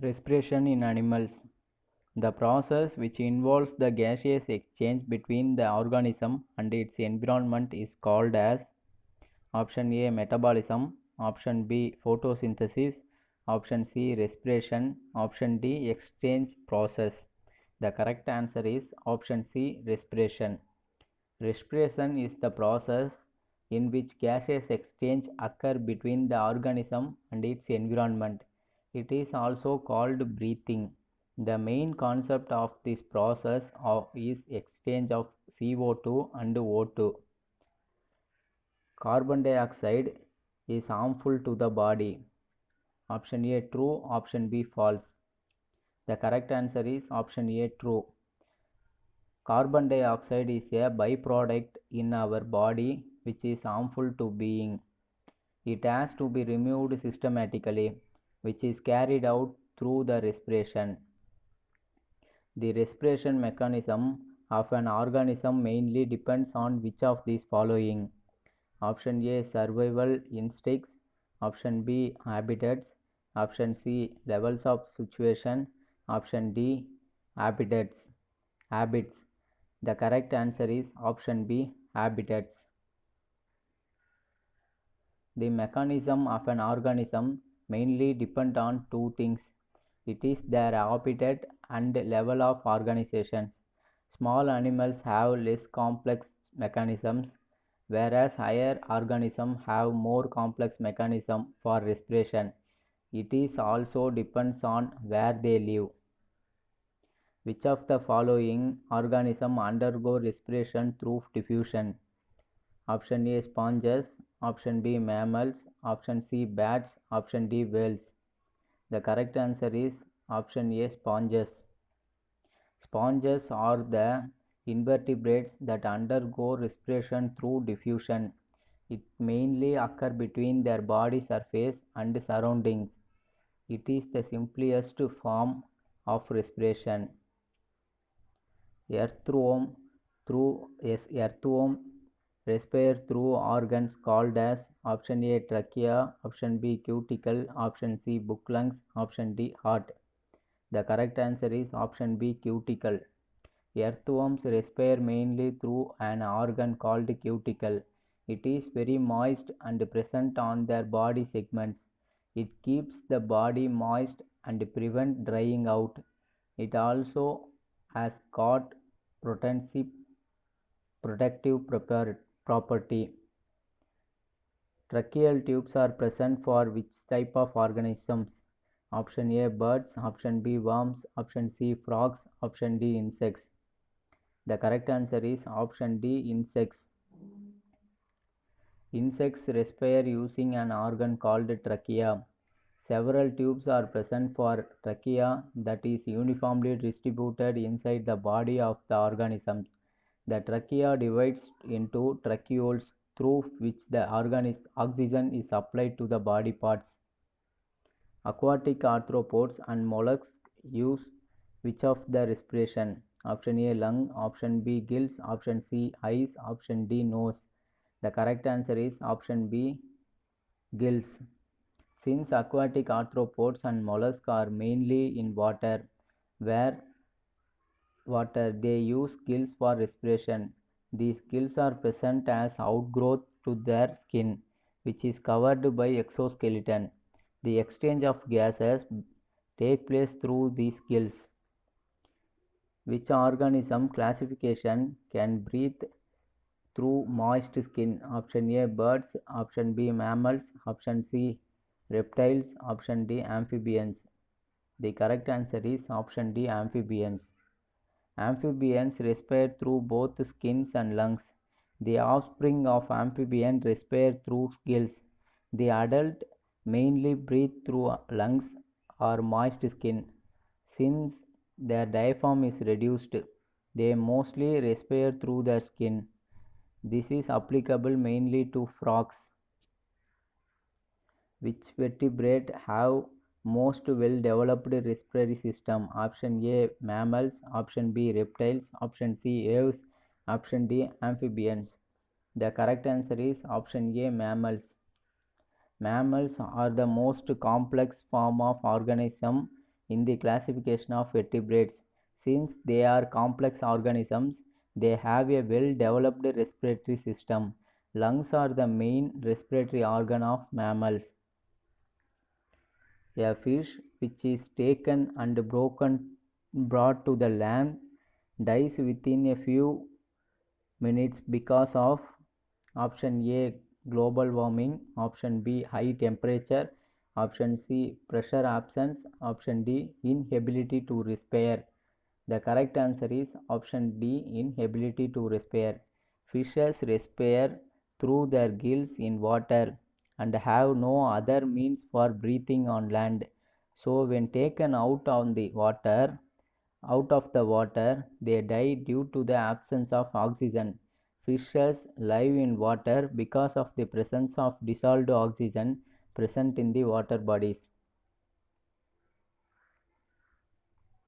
Respiration in animals. The process which involves the gaseous exchange between the organism and its environment is called as option A metabolism, option B photosynthesis, option C respiration, option D exchange process. The correct answer is option C respiration. Respiration is the process in which gaseous exchange occur between the organism and its environment. It is also called breathing. The main concept of this process is exchange of CO2 and O2. Carbon dioxide is harmful to the body. Option A true, option B false. The correct answer is option A true. Carbon dioxide is a byproduct in our body which is harmful to being. It has to be removed systematically, which is carried out through the respiration. The respiration mechanism of an organism mainly depends on which of these following. Option A survival instincts, option B habitats, option C levels of situation, option D habits. The correct answer is option B habitats. The mechanism of an organism mainly depend on two things. It is their habitat and level of organizations. Small animals have less complex mechanisms, whereas higher organisms have more complex mechanism for respiration. It is also depends on where they live. Which of the following organisms undergo respiration through diffusion? Option A sponges, option B mammals, option C bats, option D whales. The correct answer is option A sponges. Sponges are the invertebrates that undergo respiration through diffusion. It mainly occurs between their body surface and surroundings. It is the simplest form of respiration. Earthworm respire through organs called as option A trachea, option B cuticle, option C book lungs, option D heart. The correct answer is option B cuticle. Earthworms respire mainly through an organ called cuticle. It is very moist and present on their body segments. It keeps the body moist and prevents drying out. It also has got protective property. Tracheal tubes are present for which type of organisms? Option A birds, option B worms, option C frogs, option D insects. The correct answer is option D insects. Insects respire using an organ called trachea. Several tubes are present for trachea that is uniformly distributed inside the body of the organism. The trachea divides into tracheoles through which the oxygen is supplied to the body parts. Aquatic arthropods and mollusks use which of the respiration? Option A lung, option B gills, option C eyes, option D nose. The correct answer is option B gills. Since aquatic arthropods and mollusks are mainly in water, they use gills for respiration. These gills are present as outgrowth to their skin, which is covered by exoskeleton. The exchange of gases take place through these gills. Which organism classification can breathe through moist skin? Option A birds, option B mammals, option C reptiles, option D amphibians. The correct answer is option D amphibians. Amphibians respire through both skins and lungs. The offspring of amphibian respire through gills. The adult mainly breathe through lungs or moist skin. Since their diaphragm is reduced, they mostly respire through their skin. This is applicable mainly to frogs. Which vertebrate have most well-developed respiratory system? Option A mammals, option B reptiles, option C aves, option D amphibians. The correct answer is option A mammals. Mammals are the most complex form of organism in the classification of vertebrates. Since they are complex organisms, they have a well-developed respiratory system. Lungs are the main respiratory organ of mammals. A fish which is taken and brought to the land dies within a few minutes because of option A global warming, option B high temperature, option C pressure absence, option D inability to respire. The correct answer is option D inability to respire. Fishes respire through their gills in water and have no other means for breathing on land. So when taken out of the water, they die due to the absence of oxygen. Fishes live in water because of the presence of dissolved oxygen present in the water bodies.